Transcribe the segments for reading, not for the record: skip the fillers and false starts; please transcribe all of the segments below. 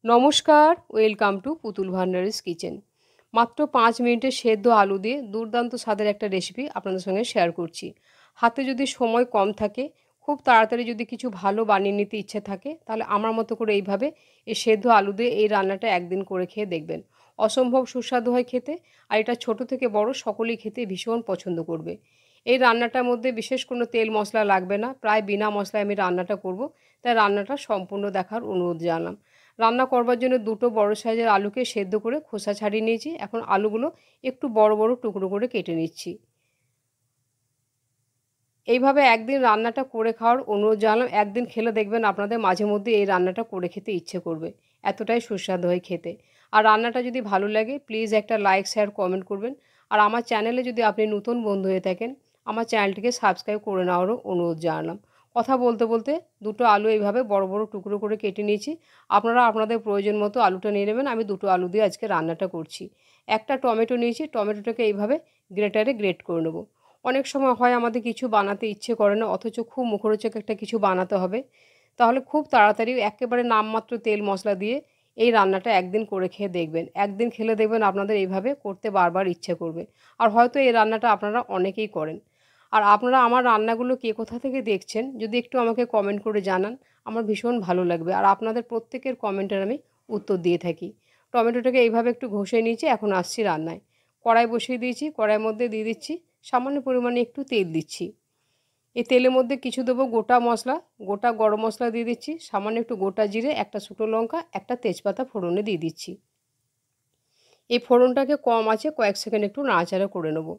নমস্কার, welcome to পুতুল ভান্ডারিস kitchen. মাত্র 5 মিনিটের সেদ্ধ আলু দিয়ে দুর্দান্ত স্বাদের একটা রেসিপি আপনাদের সঙ্গে শেয়ার করছি। হাতে যদি সময় কম থাকে, খুব তাড়াতাড়ি যদি কিছু ভালো বানিয়ে নিতে ইচ্ছে থাকে, তাহলে আমার মতো করে এইভাবে এই সেদ্ধ আলু দিয়ে এই রান্নাটা একদিন করে খেয়ে দেখবেন। অসম্ভব সুস্বাদু হয় খেতে, আর এটা ছোট থেকে বড় সকলেই খেতে ভীষণ পছন্দ করবে। এই রান্নাটার মধ্যে বিশেষ কোনো তেল মশলা লাগবে না, প্রায় বিনা মশলায় আমি রান্নাটা করব, তাই রান্নাটা সম্পূর্ণ দেখার অনুরোধ জানালাম। রান্না করবার জন্য দুটো বড় সাইজের আলুকে সেদ্ধ করে খোসা ছাড়িয়ে নিয়েছি। এখন আলুগুলো একটু বড় বড় টুকরো করে কেটে নিচ্ছি। এইভাবে একদিন রান্নাটা করে খাওয়ার অনুরোধ জানালাম। একদিন খেলে দেখবেন আপনাদের মাঝে মধ্যে এই রান্নাটা করে খেতে ইচ্ছে করবে, এতটাই সুস্বাদু হয় খেতে। আর রান্নাটা যদি ভালো লাগে প্লিজ একটা লাইক শেয়ার কমেন্ট করবেন। আর আমার চ্যানেলে যদি আপনি নতুন বন্ধু হয়ে থাকেন, আমার চ্যানেলটিকে সাবস্ক্রাইব করে নেওয়ারও অনুরোধ জানালাম। কথা বলতে বলতে দুটো আলু এইভাবে বড় বড় টুকরো করে কেটে নিয়েছি। আপনারা আপনাদের প্রয়োজন মতো আলুটা নিয়ে নেবেন। আমি দুটো আলু দিয়ে আজকে রান্নাটা করছি। একটা টমেটো নিয়েছি, টমেটোটাকে এইভাবে গ্রেটারে গ্রেট করে নেব। অনেক সময় হয় আমাদের কিছু বানাতে ইচ্ছে করে না, অথচ খুব মুখরোচক একটা কিছু বানাতে হবে, তাহলে খুব তাড়াতাড়ি একেবারে নামমাত্র তেল মশলা দিয়ে এই রান্নাটা একদিন করে খেয়ে দেখবেন। একদিন খেলে দেখবেন আপনাদের এইভাবে করতে বারবার ইচ্ছে করবে। আর হয়তো এই রান্নাটা আপনারা অনেকেই করেন। আর আপনারা আমার রান্নাগুলো কে কোথা থেকে দেখছেন যদি একটু আমাকে কমেন্ট করে জানান, আমার ভীষণ ভালো লাগবে। আর আপনাদের প্রত্যেকের কমেন্টের আমি উত্তর দিয়ে থাকি। টমেটোটাকে এইভাবে একটু ঘষে নিয়েছি, এখন আসছি রান্নায়। কড়াই বসিয়ে দিয়েছি, কড়াইয়ের মধ্যে দিয়ে দিচ্ছি সামান্য পরিমাণে একটু তেল দিচ্ছি। এই তেলের মধ্যে কিছু দেবো গোটা মশলা, গোটা গরম মশলা দিয়ে দিচ্ছি, সামান্য একটু গোটা জিরে, একটা শুকনো লঙ্কা, একটা তেজপাতা ফোড়নে দিয়ে দিচ্ছি। এই ফোড়নটাকে কম আছে কয়েক সেকেন্ড একটু নাড়াচাড়া করে নেব।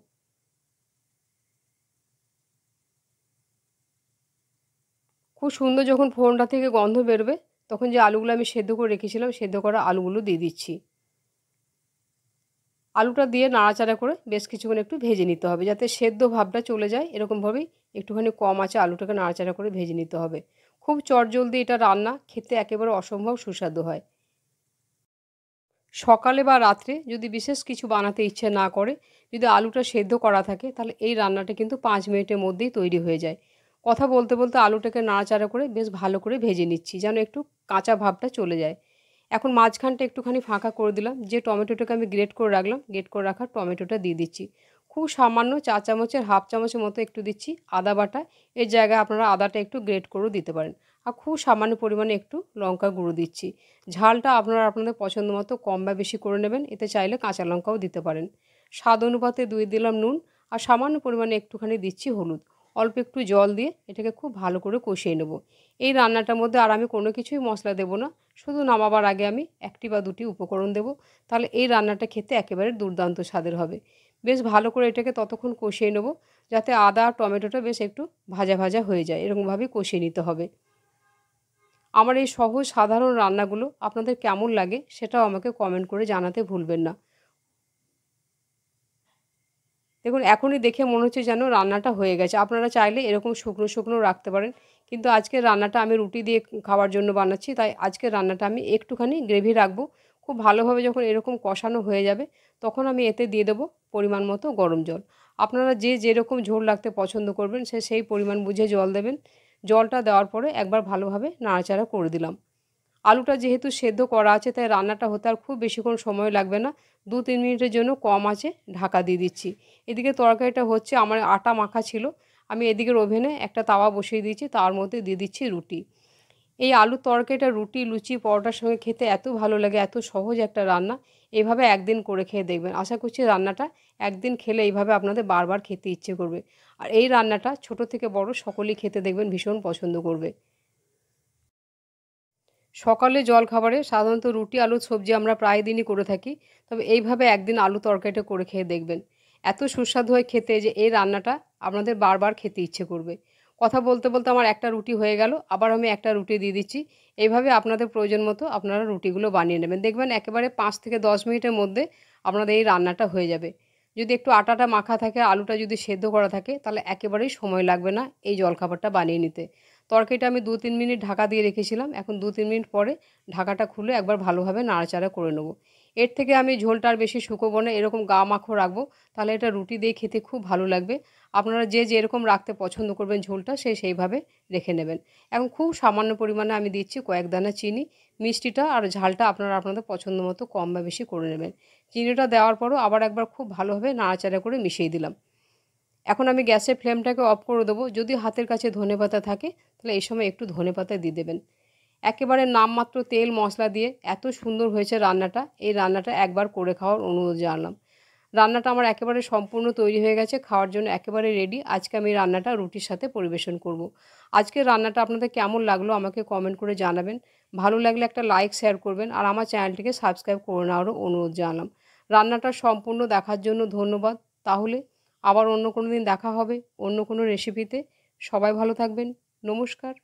খুব সুন্দর যখন ফোড়নটা থেকে গন্ধ বেরোবে, তখন যে আলুগুলো আমি সেদ্ধ করে রেখেছিলাম, সেদ্ধ করা আলুগুলো দিয়ে দিচ্ছি। আলুটা দিয়ে নাড়াচাড়া করে বেশ কিছুক্ষণ একটু ভেজে নিতে হবে, যাতে সেদ্ধ ভাবটা চলে যায়। এরকমভাবেই একটুখানি কম আঁচে আলুটাকে নাড়াচাড়া করে ভেজে নিতে হবে। খুব চটজলদি এটা রান্না, খেতে একেবারে অসম্ভব সুস্বাদু হয়। সকালে বা রাত্রে যদি বিশেষ কিছু বানাতে ইচ্ছে না করে, যদি আলুটা সেদ্ধ করা থাকে, তাহলে এই রান্নাটা কিন্তু 5 মিনিটের মধ্যেই তৈরি হয়ে যায়। কথা বলতে বলতে আলুটাকে নাড়াচাড়া করে বেশ ভালো করে ভেজে নিচ্ছি, যেন একটু কাঁচা ভাবটা চলে যায়। এখন মাঝখানটা একটুখানি ফাঁকা করে দিলাম, যে টমেটোটাকে আমি গ্রেট করে রাখলাম, গ্রেট করে রাখা টমেটোটা দিয়ে দিচ্ছি। খুব সামান্য চা চামচের হাফ চামচের মতো একটু দিচ্ছি আদা বাটা। এর জায়গায় আপনারা আদাটা একটু গ্রেট করেও দিতে পারেন। আর খুব সামান্য পরিমাণে একটু লঙ্কা গুঁড়ো দিচ্ছি। ঝালটা আপনারা আপনাদের পছন্দ মতো কম বা বেশি করে নেবেন, এতে চাইলে কাঁচা লঙ্কাও দিতে পারেন। স্বাদ অনুপাতে দিয়ে দিলাম নুন, আর সামান্য পরিমাণে একটুখানি দিচ্ছি হলুদ। অল্প একটু জল দিয়ে এটাকে খুব ভালো করে কষিয়ে নেব। এই রান্নাটার মধ্যে আর আমি কোনো কিছুই মশলা দেবো না, শুধু নামাবার আগে আমি একটি বা দুটি উপকরণ দেব। তাহলে এই রান্নাটা খেতে একেবারে দুর্দান্ত স্বাদের হবে। বেশ ভালো করে এটাকে ততক্ষণ কষিয়ে নেব, যাতে আদা আর টমেটোটা বেশ একটু ভাজা ভাজা হয়ে যায়। এরকমভাবেই কষিয়ে নিতে হবে। আমার এই সহজ সাধারণ রান্নাগুলো আপনাদের কেমন লাগে সেটাও আমাকে কমেন্ট করে জানাতে ভুলবেন না। দেখুন এখনই দেখে মনে হচ্ছে যেন রান্নাটা হয়ে গেছে। আপনারা চাইলে এরকম শুকনো শুকনো রাখতে পারেন, কিন্তু আজকের রান্নাটা আমি রুটি দিয়ে খাওয়ার জন্য বানাচ্ছি, তাই আজকের রান্নাটা আমি একটুখানি গ্রেভি রাখবো। খুব ভালোভাবে যখন এরকম কষানো হয়ে যাবে, তখন আমি এতে দিয়ে দেবো পরিমাণ মতো গরম জল। আপনারা যে যেরকম ঝোল রাখতে পছন্দ করবেন সেই পরিমাণ বুঝে জল দেবেন। জলটা দেওয়ার পরে একবার ভালোভাবে নাড়াচাড়া করে দিলাম। আলুটা যেহেতু সেদ্ধ করা আছে, তাই রান্নাটা হতে আর খুব বেশিক্ষণ সময় লাগবে না। 2-3 মিনিটের জন্য কম আঁচে ঢাকা দিয়ে দিচ্ছি। এদিকে তরকারিটা হচ্ছে, আমার আটা মাখা ছিল। আমি এদিকের ওভেনে একটা তাওয়া বসিয়ে দিয়েছি, তার মধ্যে দিয়ে দিচ্ছি রুটি। এই আলুর তরকারিটা রুটি, লুচি, পরোটার সঙ্গে খেতে এত ভালো লাগে, এত সহজ একটা রান্না। এভাবে একদিন করে খেয়ে দেখবেন। আশা করছি রান্নাটা একদিন খেলে এইভাবে আপনাদের বারবার খেতে ইচ্ছে করবে। আর এই রান্নাটা ছোট থেকে বড় সকলেই খেতে দেখবেন ভীষণ পছন্দ করবে। সকালে জলখাবারে সাধারণত রুটি আলুর সবজি আমরা প্রায় দিনই করে থাকি, তবে এইভাবে একদিন আলু তরকারিটা করে খেয়ে দেখবেন। এত সুস্বাদু হয় খেতে যে এই রান্নাটা আপনাদের বারবার খেতে ইচ্ছে করবে। কথা বলতে বলতে আমার একটা রুটি হয়ে গেল, আবার আমি একটা রুটি দিয়ে দিচ্ছি। এইভাবে আপনাদের প্রয়োজন মতো আপনারা রুটিগুলো বানিয়ে নেবেন, দেখবেন একেবারে 5 থেকে 10 মিনিটের মধ্যে আপনাদের এই রান্নাটা হয়ে যাবে। যদি একটু আটাটা মাখা থাকে, আলুটা যদি সেদ্ধ করা থাকে, তাহলে একেবারেই সময় লাগবে না এই জলখাবারটা বানিয়ে নিতে। তরকারিটা আমি 2-3 মিনিট ঢাকা দিয়ে রেখেছিলাম, এখন 2-3 মিনিট পরে ঢাকাটা খুলে একবার ভালোভাবে নাড়াচাড়া করে নেব। এর থেকে আমি ঝোলটা আর বেশি শুকোবো না, এরকম গা মাখো রাখবো। তাহলে এটা রুটি দিয়ে খেতে খুব ভালো লাগবে। আপনারা যে যেরকম রাখতে পছন্দ করবেন ঝোলটা সেইভাবে রেখে নেবেন। এখন খুব সামান্য পরিমাণে আমি দিচ্ছি কয়েক দানা চিনি। মিষ্টিটা আর ঝালটা আপনারা আপনাদের পছন্দ মতো কম বা বেশি করে নেবেন। চিনিটা দেওয়ার পরও আবার একবার খুব ভালোভাবে নাড়াচাড়া করে মিশিয়ে দিলাম। এখন আমি গ্যাসের ফ্লেমটাকে অফ করে দেবো। যদি হাতের কাছে ধনেপাতা থাকে তাহলে এই সময় একটু ধনেপাতা দিয়ে দেবেন। একেবারে নামমাত্র তেল মশলা দিয়ে এত সুন্দর হয়েছে রান্নাটা। এই রান্নাটা একবার করে খাওয়ার অনুরোধ জানালাম। রান্নাটা আমার একেবারে সম্পূর্ণ তৈরি হয়ে গেছে, খাওয়ার জন্য একেবারে রেডি। আজকে আমি রান্নাটা রুটির সাথে পরিবেশন করব। আজকের রান্নাটা আপনাদের কেমন লাগলো আমাকে কমেন্ট করে জানাবেন। ভালো লাগলে একটা লাইক শেয়ার করবেন আর আমার চ্যানেলটিকে সাবস্ক্রাইব করে নেওয়ারও অনুরোধ জানালাম। রান্নাটা সম্পূর্ণ দেখার জন্য ধন্যবাদ। তাহলে আবার অন্য কোনো দিন দেখা হবে অন্য কোনো রেসিপিতে। সবাই ভালো থাকবেন। নমস্কার।